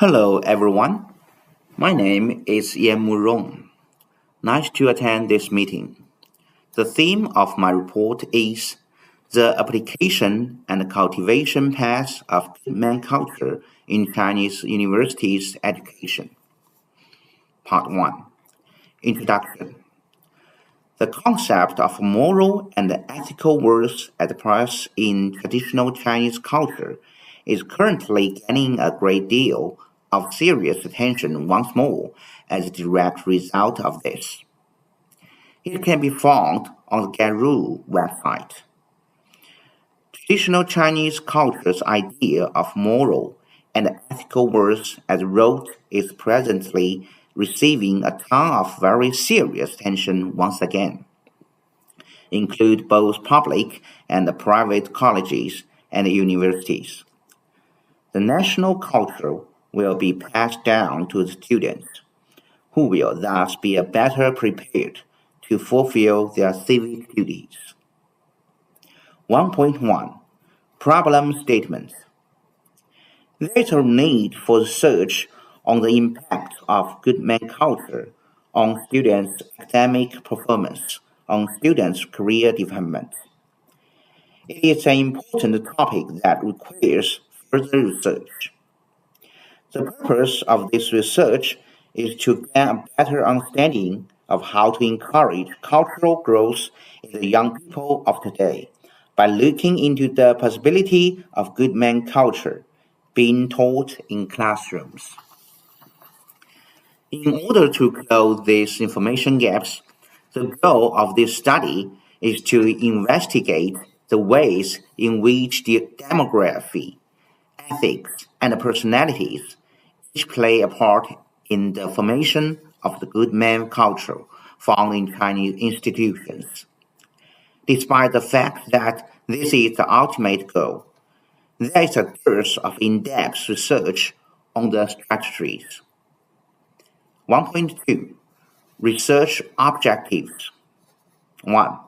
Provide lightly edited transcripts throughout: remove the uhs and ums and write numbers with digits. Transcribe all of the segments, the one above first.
Hello, everyone. My name is Murong. Nice to attend this meeting. The theme of my report is the application and cultivation path of man culture in Chinese universities education. Part 1. Introduction. The concept of moral and ethical worth at place in traditional Chinese culture is currently gaining a great deal of serious attention once more as a direct result of this. It can be found on the Guru website. Traditional Chinese culture's idea of moral and ethical worth as wrote is presently receiving a ton of very serious attention once again, include both public and private colleges and universities. The national culture will be passed down to the students, who will thus be better prepared to fulfill their civic duties. 1.1 Problem Statement. There is a need for research on the impact of good man culture on students' academic performance, on students' career development. It is an important topic that requires further research. The purpose of this research is to gain a better understanding of how to encourage cultural growth in the young people of today by looking into the possibility of good man culture being taught in classrooms. In order to close these information gaps, the goal of this study is to investigate the ways in which the demography, ethics, and personalities each play a part in the formation of the good man culture found in Chinese institutions. Despite the fact that this is the ultimate goal, there is a dearth of in-depth research on the strategies. 1.2 Research Objectives 1.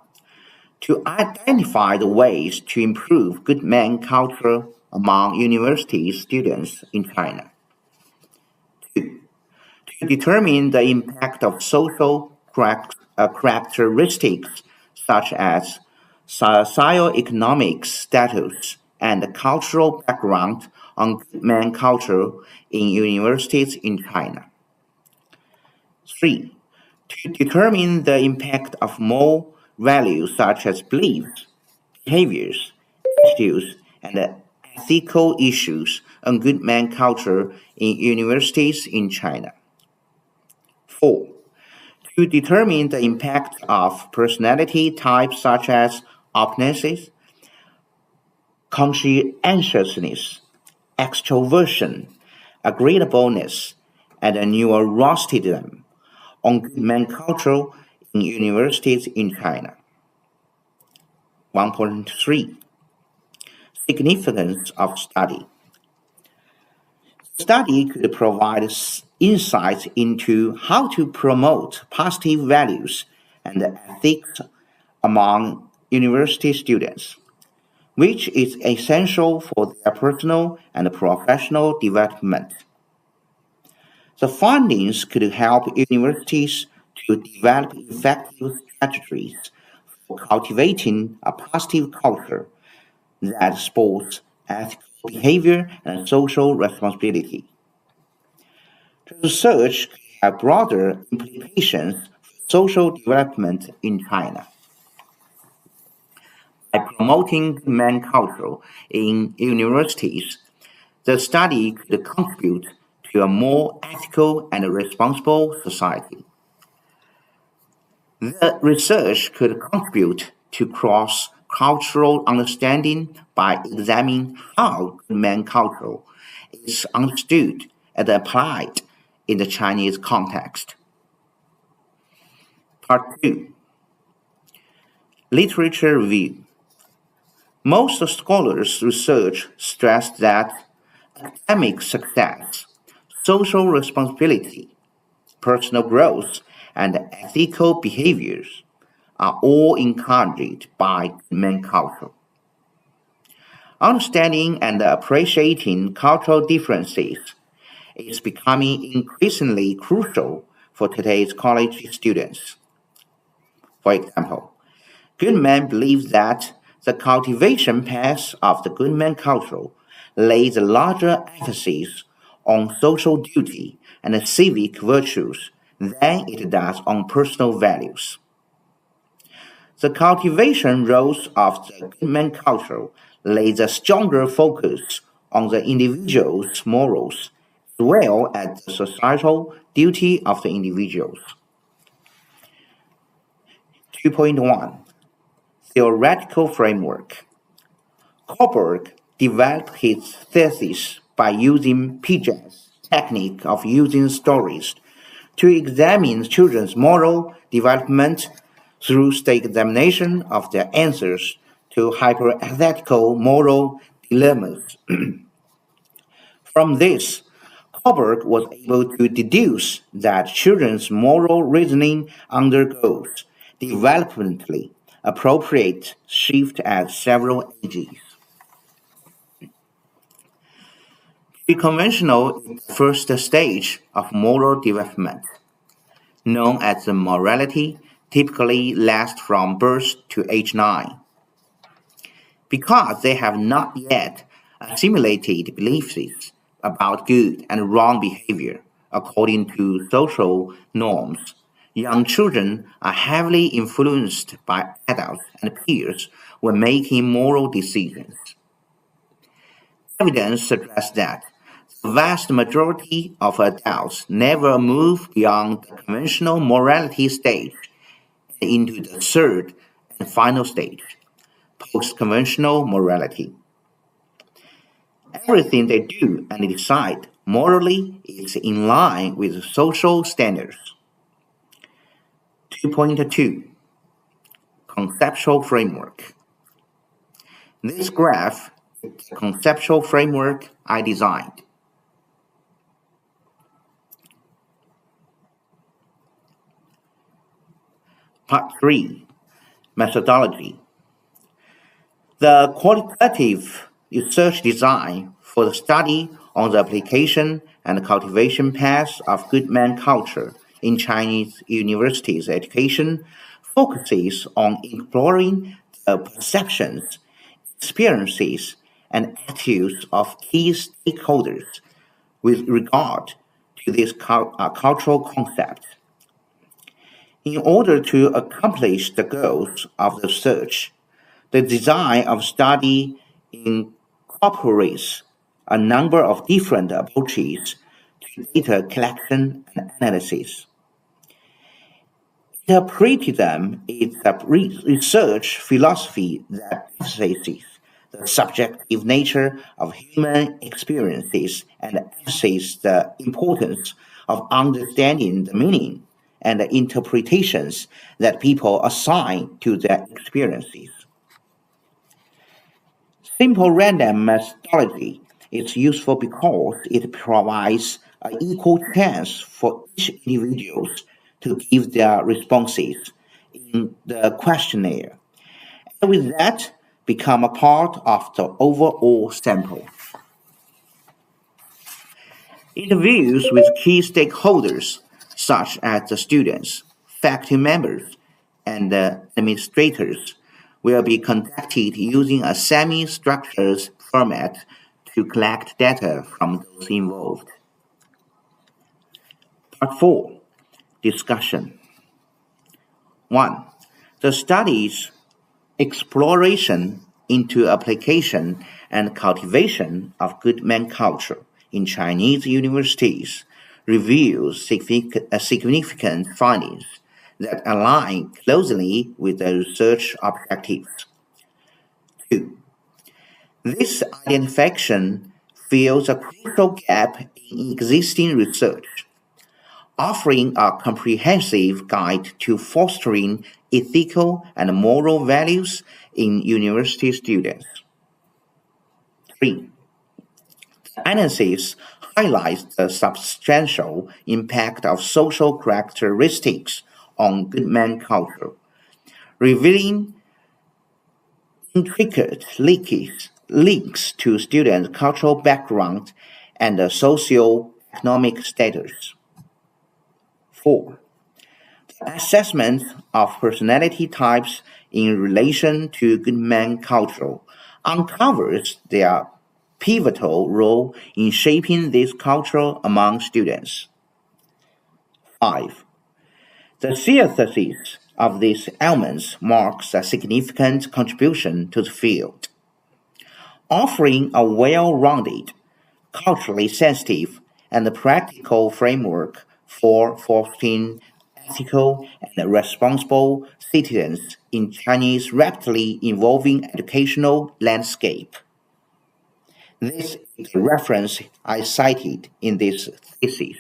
To identify the ways to improve good man culture among university students in China. 2. To determine the impact of social characteristics such as socioeconomic status and cultural background on good man culture in universities in China. 3. To determine the impact of moral values such as beliefs, behaviors, attitudes, and ethical issues on good man culture in universities in China. 4. To determine the impact of personality types such as openness, conscientiousness, extroversion, agreeableness, and neuroticism on good man culture in universities in China. 1.3 Significance of study. Study could provide insights into how to promote positive values and ethics among university students, which is essential for their personal and professional development. The findings could help universities to develop effective strategies for cultivating a positive culture that supports ethical behavior and social responsibility. The research could have broader implications for social development in China. By promoting man culture in universities, the study could contribute to a more ethical and responsible society. The research could contribute to cross-cultural understanding by examining how man culture is understood and applied in the Chinese context. Part 2 Literature Review. Most scholars' research stress that academic success, social responsibility, personal growth, and ethical behaviors are all encouraged by man culture. Understanding and appreciating cultural differences is becoming increasingly crucial for today's college students. For example, Goodman believes that the cultivation path of the Goodman culture lays a larger emphasis on social duty and civic virtues than it does on personal values. The cultivation roles of the Goodman culture lays a stronger focus on the individual's morals as well as the societal duty of the individuals. 2.1 Theoretical Framework Kohlberg developed his thesis by using Piaget's technique of using stories to examine children's moral development through the examination of their answers to hypothetical moral dilemmas. From this, Kohlberg was able to deduce that children's moral reasoning undergoes developmentally appropriate shift at several ages. Pre-conventional is the first stage of moral development, known as the morality, typically lasts from birth to age 9. Because they have not yet assimilated beliefs about good and wrong behavior according to social norms, young children are heavily influenced by adults and peers when making moral decisions. Evidence suggests that the vast majority of adults never move beyond the conventional morality stage and into the third and final stage, post-conventional morality. Everything they do and decide morally is in line with social standards. 2.2 Conceptual Framework This graph is the conceptual framework I designed. Part 3 Methodology The qualitative research design for the study on the application and cultivation paths of Goodman culture in Chinese universities education focuses on exploring the perceptions, experiences, and attitudes of key stakeholders with regard to this cultural concept. In order to accomplish the goals of the research, the design of study incorporates a number of different approaches to data collection and analysis. Interpretism is a research philosophy that emphasizes the subjective nature of human experiences and emphasizes the importance of understanding the meaning and the interpretations that people assign to their experiences. Simple random methodology is useful because it provides an equal chance for each individual to give their responses in the questionnaire, and with that become a part of the overall sample. Interviews with key stakeholders, such as the students, faculty members, and the administrators, will be conducted using a semi-structured format to collect data from those involved. Part 4 Discussion 1. The study's exploration into application and cultivation of good man culture in Chinese universities reveals significant findings that align closely with the research objectives. 2. This identification fills a crucial gap in existing research, offering a comprehensive guide to fostering ethical and moral values in university students. 3. The analysis highlights the substantial impact of social characteristics on Goodman culture, revealing intricate links to students' cultural background and socio economic status. 4. Assessment of personality types in relation to Goodman culture uncovers their pivotal role in shaping this culture among students. 5. The synthesis of these elements marks a significant contribution to the field, offering a well-rounded, culturally sensitive, and practical framework for fostering ethical and responsible citizens in China's rapidly evolving educational landscape. This is the reference I cited in this thesis.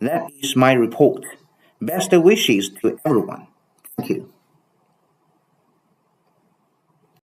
That is my report. Best wishes to everyone. Thank you.